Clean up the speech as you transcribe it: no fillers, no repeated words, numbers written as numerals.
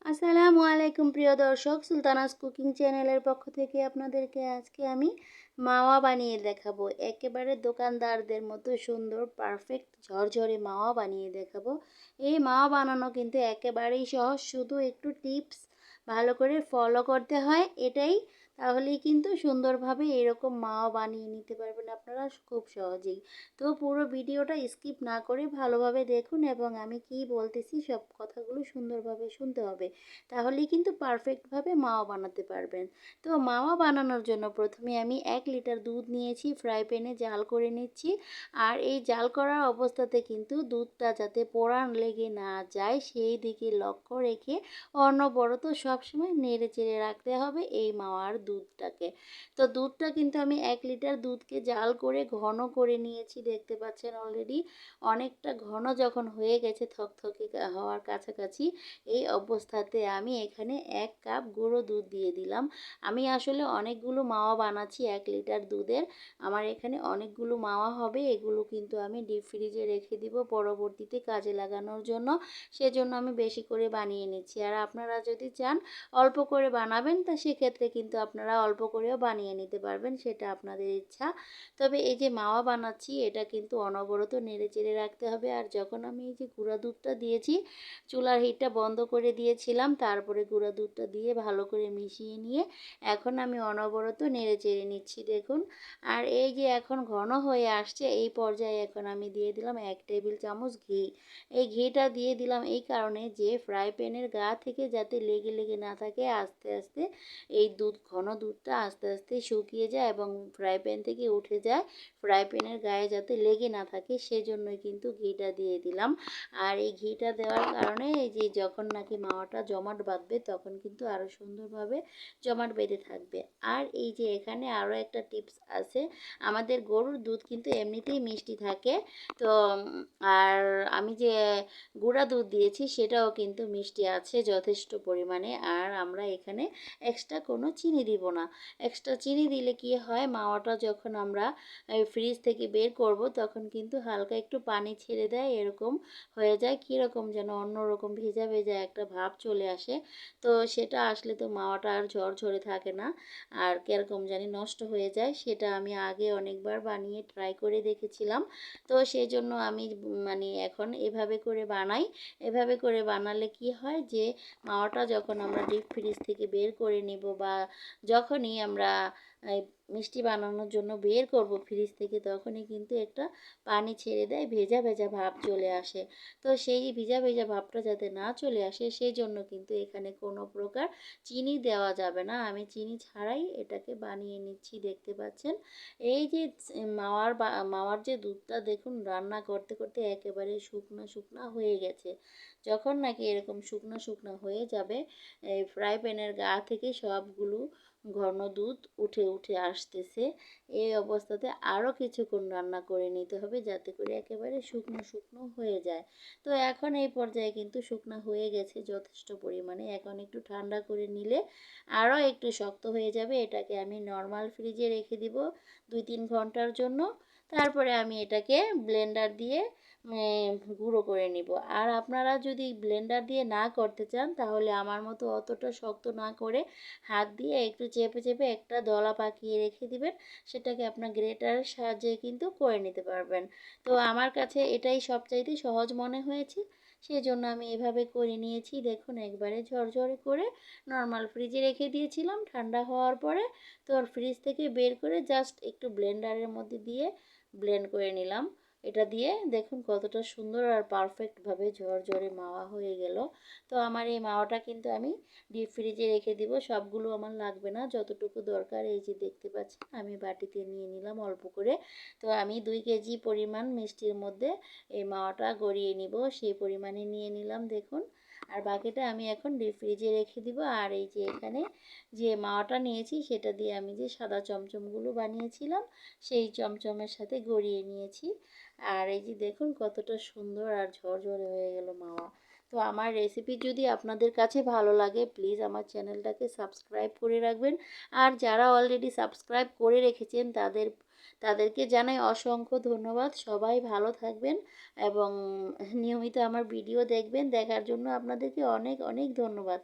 আসসালামু আলাইকুম প্রিয় দর্শক, সুলতানাস কুকিং চ্যানেলের পক্ষ থেকে আপনাদেরকে আজকে আমি মাওয়া বানিয়ে দেখাবো। একেবারে দোকানদারদের মতো সুন্দর পারফেক্ট ঝরঝরে মাওয়া বানিয়ে দেখাবো। এই মাওয়া বানানো কিন্তু একেবারেই সহজ, শুধু একটু টিপস ভালো করে ফলো করতে হয়, এটাই। তাহলেই কিন্তু সুন্দরভাবে এরকম মাওয়া বানিয়ে নিতে পারবেন আপনারা খুব সহজেই। তো পুরো ভিডিওটা স্কিপ না করে ভালোভাবে দেখুন এবং আমি কি বলতেছি সব কথাগুলো সুন্দরভাবে শুনতে হবে। তাহলেই কিন্তু পারফেক্টভাবে মাওয়া বানাতে পারবেন। তো মাওয়া বানানোর জন্য প্রথমে আমি 1 লিটার দুধ নিয়েছি, ফ্রাই প্যানে জাল করে নিচ্ছি। আর এই জাল করার অবস্থাতে কিন্তু দুধটা যাতে পোড়া লেগে না যায় সেই দিকে লক্ষ্য রেখে অনবরত সবসময় নেড়ে চেড়ে রাখতে হবে এই মাওয়ার দুধটাকে। তো দুধটা কিন্তু আমি 1 লিটার দুধকে জাল করে ঘন করে নিয়েছি, দেখতে পাচ্ছেন অলরেডি অনেকটা ঘন যখন হয়ে গেছে থকথকে হওয়ার কাছাকাছি, এই অবস্থাতে আমি এখানে 1 কাপ গুঁড়ো দুধ দিয়ে দিলাম। আমি আসলে অনেকগুলো মাওয়া বানাচ্ছি 1 লিটার দুধের। আমার এখানে অনেকগুলো মাওয়া হবে, এগুলো কিন্তু আমি ডিপ ফ্রিজে রেখে দিব পরবর্তীতে কাজে লাগানোর জন্য। সেজন্য আমি বেশি করে বানিয়ে নিচ্ছি। আর আপনারা যদি চান অল্প করে বানাবেন, তা সেক্ষেত্রে কিন্তু আপনারা অল্প করেও বানিয়ে নিতে পারবেন, সেটা আপনাদের ইচ্ছা। তবে এই যে মাওয়া বানাচ্ছি এটা কিন্তু অনবরত নেড়ে চেড়ে রাখতে হবে। আর যখন আমি এই যে গুঁড়া দুধটা দিয়েছি, চুলার হিটটা বন্ধ করে দিয়েছিলাম, তারপরে গুঁড়া দুধটা দিয়ে ভালো করে মিশিয়ে নিয়ে এখন আমি অনবরত নেড়ে চেড়ে নিচ্ছি, দেখুন। আর এই যে এখন ঘন হয়ে আসছে, এই পর্যায়ে এখন আমি দিয়ে দিলাম 1 টেবিল চামচ ঘি। এই ঘিটা দিয়ে দিলাম এই কারণে যে ফ্রাই প্যানের গা থেকে যাতে লেগে লেগে না থাকে, আস্তে আস্তে এই ঘন দুধটা আস্তে আস্তে শুকিয়ে যায় এবং ফ্রাই প্যান থেকে উঠে যায়, ফ্রাই প্যানের গায়ে যাতে লেগে না থাকে সেজন্যই কিন্তু ঘিটা দিয়ে দিলাম। আর এই ঘিটা দেওয়ার কারণে এই যে যখন নাকি মাওয়াটা জমাট বাঁধবে তখন কিন্তু আরও সুন্দরভাবে জমাট বেঁধে থাকবে। আর এই যে এখানে আরও একটা টিপস আছে, আমাদের গরুর দুধ কিন্তু এমনিতেই মিষ্টি থাকে। তো আর আমি যে গুঁড়া দুধ দিয়েছি সেটাও কিন্তু মিষ্টি আছে যথেষ্ট পরিমাণে। আর আমরা এখানে এক্সট্রা কোনো চিনি দিব না। এক্সট্রা চিনি দিলে কি হয়, মাওয়াটা যখন আমরা ফ্রিজ থেকে বের করব তখন কিন্তু হালকা একটু পানি ছেড়ে দেয়, এরকম হয়ে যায়, কীরকম যেন অন্যরকম ভেজা ভেজা একটা ভাব চলে আসে। তো সেটা আসলে তো মাওয়াটা আর ঝরঝরে থাকে না, আর কীরকম জানি নষ্ট হয়ে যায়। সেটা আমি আগে অনেকবার বানিয়ে ট্রাই করে দেখেছিলাম। তো সেই জন্য আমি মানে এখন এভাবে করে বানাই। এভাবে করে বানালে কি হয় যে মাওয়াটা যখন আমরা ডিপ ফ্রিজ থেকে বের করে নেব বা যখনই আমরা এই মিষ্টি বানানোর জন্য বের করব ফ্রিজ থেকে, তখনই কিন্তু একটা পানি ছেড়ে দেয়, ভেজা ভেজা ভাব চলে আসে। তো সেই ভেজা ভেজা ভাবটা যাতে না চলে আসে সেই জন্য কিন্তু এখানে কোনো প্রকার চিনি দেওয়া যাবে না। আমি চিনি ছাড়াই এটাকে বানিয়ে নিচ্ছি, দেখতে পাচ্ছেন। এই যে মাওয়ার যে দুধটা দেখুন রান্না করতে করতে একেবারে শুকনো শুকনো হয়ে গেছে। যখন নাকি এরকম শুকনো শুকনো হয়ে যাবে, এই ফ্রাই প্যানের গা থেকে সবগুলো ঘন দুধ উঠে উঠে আসতেছে, এই অবস্থাতে আরও কিছুক্ষণ রান্না করে নিতে হবে যাতে করে একেবারে শুকনো শুকনো হয়ে যায়। তো এখন এই পর্যায়ে কিন্তু শুকনো হয়ে গেছে যথেষ্ট পরিমাণে। এখন একটু ঠান্ডা করে নিলে আরও একটু শক্ত হয়ে যাবে। এটাকে আমি নর্মাল ফ্রিজে রেখে দিব 2-3 ঘন্টার জন্য। তারপরে আমি এটাকে ব্লেন্ডার দিয়ে গুঁড়ো করে নিব। আর আপনারা যদি ব্লেন্ডার দিয়ে না করতে চান তাহলে আমার মতো অতটা শক্ত না করে হাত দিয়ে একটু চেপে চেপে একটা দলা পাকিয়ে রেখে দিবেন। সেটাকে আপনার গ্রেটারের সাহায্যে কিন্তু করে নিতে পারবেন। তো আমার কাছে এটাই সবচাইতে সহজ মনে হয়েছে, সেজন্য আমি এভাবে করে নিয়েছি। দেখুন একবারে ঝরঝরে করে নর্মাল ফ্রিজে রেখে দিয়েছিলাম, ঠান্ডা হওয়ার পরে তো ফ্রিজ থেকে বের করে জাস্ট একটু ব্লেন্ডারের মধ্যে দিয়ে ব্লেন্ড করে নিলাম। এটা দিয়ে দেখুন কতটা সুন্দর আর পারফেক্টভাবে ঝরঝরে মাওয়া হয়ে গেল। তো আমার এই মাওয়াটা কিন্তু আমি ডিপ ফ্রিজে রেখে দিব, সবগুলো আমার লাগবে না, যতটুকু দরকার এই যে দেখতে পাচ্ছেন আমি বাটিতে নিয়ে নিলাম অল্প করে। তো আমি 2 কেজি পরিমাণ মিষ্টির মধ্যে এই মাওয়াটা গড়িয়ে নিব, সেই পরিমাণে নিয়ে নিলাম দেখুন। আর বাকিটা আমি এখন ডিপ ফ্রিজে রেখে দিব। আর এই যে এখানে যে মাওয়াটা নিয়েছি সেটা দিয়ে আমি যে সাদা চমচমগুলো বানিয়েছিলাম সেই চমচমের সাথে গড়িয়ে নিয়েছি। আর এই যে দেখুন কতটা সুন্দর আর ঝরঝরে হয়ে গেল মাওয়া। তো আমার রেসিপি যদি আপনাদের কাছে ভালো লাগে প্লিজ আমার চ্যানেলটাকে সাবস্ক্রাইব করে রাখবেন। আর যারা অলরেডি সাবস্ক্রাইব করে রেখেছেন তাদেরকে জানাই অসংখ্য ধন্যবাদ। সবাই ভালো থাকবেন এবং নিয়মিত আমার ভিডিও দেখবেন। দেখার জন্য আপনাদেরকে অনেক অনেক ধন্যবাদ।